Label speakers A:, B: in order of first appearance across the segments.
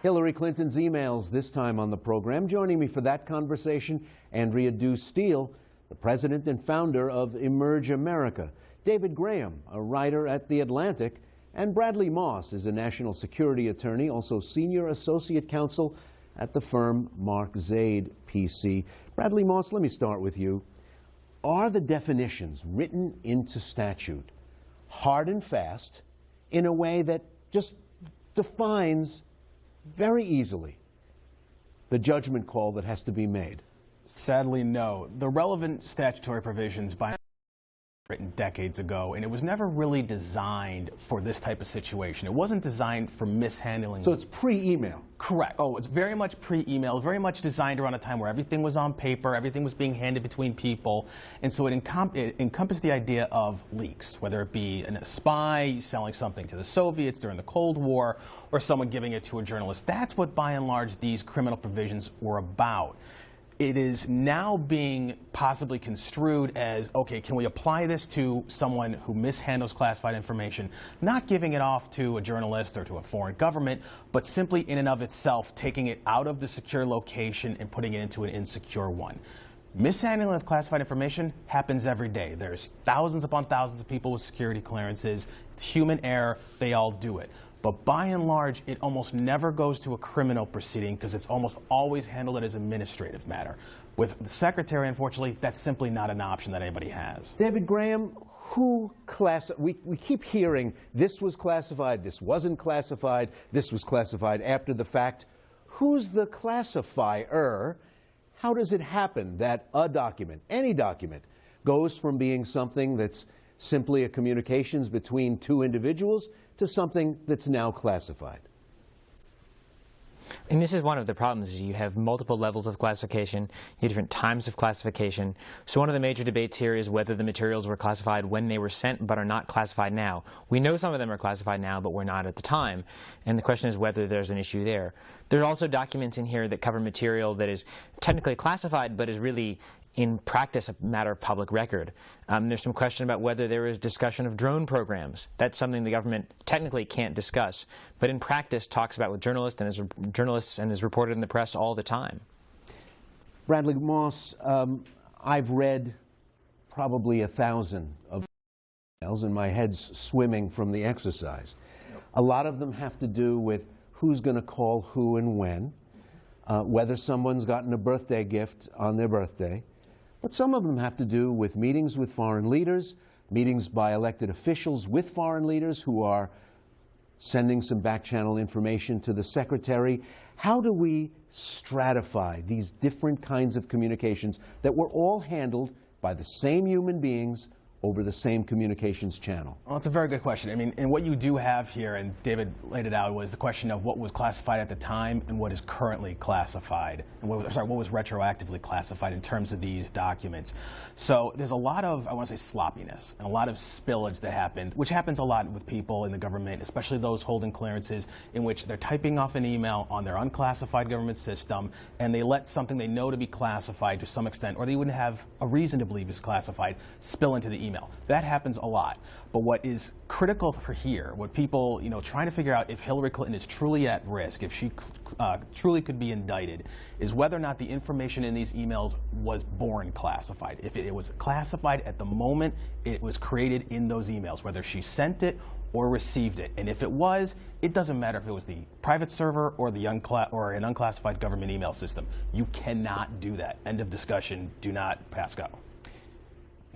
A: Hillary Clinton's emails this time on the program. Joining me for that conversation, Andrea Steele, the president and founder of Emerge America. David Graham, a writer at The Atlantic, and Bradley Moss is a national security attorney, also senior associate counsel at the firm Mark Zaid, PC. Bradley Moss, let me start with you. Are the definitions written into statute hard and fast in a way that just defines very easily the judgment call that has to be made?
B: Sadly, no. The relevant statutory provisions by written decades ago, and it was never really designed for this type of situation. It wasn't designed for mishandling.
A: So it's pre-email?
B: Correct. Oh, it's very much pre-email, very much designed around a time where everything was on paper, everything was being handed between people, and so it encompassed the idea of leaks, whether it be a spy selling something to the Soviets during the Cold War, or someone giving it to a journalist. That's what, by and large, these criminal provisions were about. It is now being possibly construed as, okay, can we apply this to someone who mishandles classified information, not giving it off to a journalist or to a foreign government, but simply in and of itself taking it out of the secure location and putting it into an insecure one. Mishandling of classified information happens every day. There's thousands upon thousands of people with security clearances. It's human error. They all do it. But by and large, it almost never goes to a criminal proceeding because it's almost always handled as an administrative matter. With the secretary, unfortunately, that's simply not an option that anybody has.
A: David Graham, we keep hearing this was classified, this wasn't classified, this was classified after the fact. Who's the classifier? How does it happen that a document, any document, goes from being something that's simply a communications between two individuals to something that's now classified?
C: And this is one of the problems. You have multiple levels of classification, you have different times of classification. So one of the major debates here is whether the materials were classified when they were sent but are not classified now. We know some of them are classified now but were not at the time. And the question is whether there's an issue there. There are also documents in here that cover material that is technically classified but is really in practice a matter of public record. There's some question about whether there is discussion of drone programs. That's something the government technically can't discuss, but in practice talks about with journalists and is reported in the press all the time.
A: Bradley Moss, I've read probably 1,000 of emails and my head's swimming from the exercise. A lot of them have to do with who's going to call who and when, whether someone's gotten a birthday gift on their birthday. But some of them have to do with meetings with foreign leaders, meetings by elected officials with foreign leaders who are sending some back-channel information to the secretary. How do we stratify these different kinds of communications that were all handled by the same human beings over the same communications channel? Well,
B: it's a very good question. I mean, and what you do have here, and David laid it out, was the question of what was classified at the time and what is currently classified, and what was retroactively classified in terms of these documents. So there's a lot of, I want to say, sloppiness and a lot of spillage that happened, which happens a lot with people in the government, especially those holding clearances, in which they're typing off an email on their unclassified government system, and they let something they know to be classified to some extent, or they wouldn't have a reason to believe is classified, spill into the email. That happens a lot. But what is critical for here, what people, trying to figure out if Hillary Clinton is truly at risk, if she truly could be indicted, is whether or not the information in these emails was born classified. If it was classified at the moment it was created in those emails, whether she sent it or received it. And if it was, it doesn't matter if it was the private server or an unclassified government email system. You cannot do that. End of discussion. Do not pass go.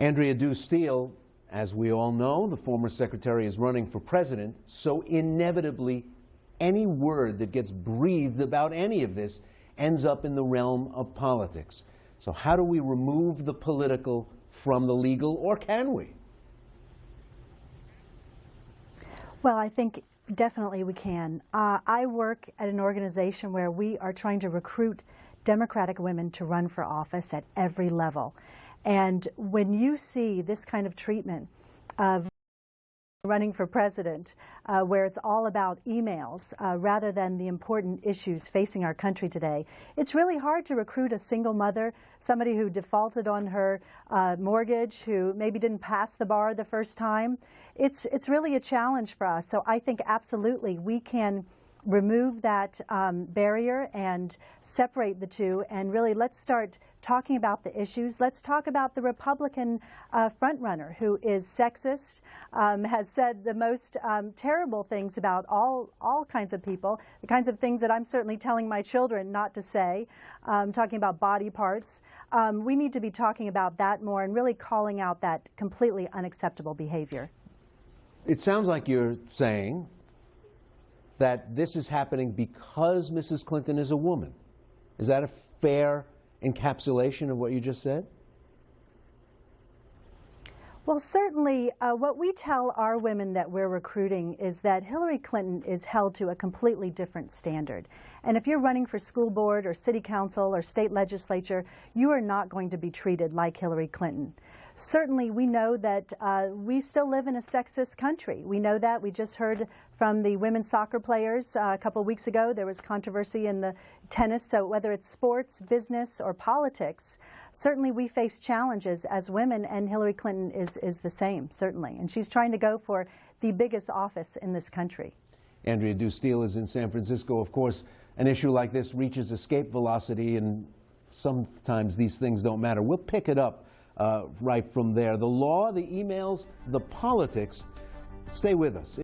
A: Andrea Steele, as we all know, the former secretary is running for president, so inevitably any word that gets breathed about any of this ends up in the realm of politics. So how do we remove the political from the legal, or can we?
D: Well, I think definitely we can. I work at an organization where we are trying to recruit Democratic women to run for office at every level. And when you see this kind of treatment of running for president, where it's all about emails rather than the important issues facing our country today, it's really hard to recruit a single mother, somebody who defaulted on her mortgage, who maybe didn't pass the bar the first time. It's really a challenge for us. So I think absolutely we can remove that barrier and separate the two, and really let's start talking about the issues. Let's talk about the Republican frontrunner who is sexist, has said the most terrible things about all kinds of people, the kinds of things that I'm certainly telling my children not to say, talking about body parts. We need to be talking about that more and really calling out that completely unacceptable behavior.
A: It sounds like you're saying that this is happening because Mrs. Clinton is a woman. Is that a fair encapsulation of what you just said?
D: Well, certainly what we tell our women that we're recruiting is that Hillary Clinton is held to a completely different standard. And if you're running for school board or city council or state legislature, you are not going to be treated like Hillary Clinton. Certainly, we know that we still live in a sexist country. We know that. We just heard from the women's soccer players a couple of weeks ago. There was controversy in the tennis. So whether it's sports, business, or politics, certainly we face challenges as women, and Hillary Clinton is the same, certainly. And she's trying to go for the biggest office in this country.
A: Andrea Steele is in San Francisco. Of course, an issue like this reaches escape velocity, and sometimes these things don't matter. We'll pick it up right from there. The law, the emails, the politics. Stay with us.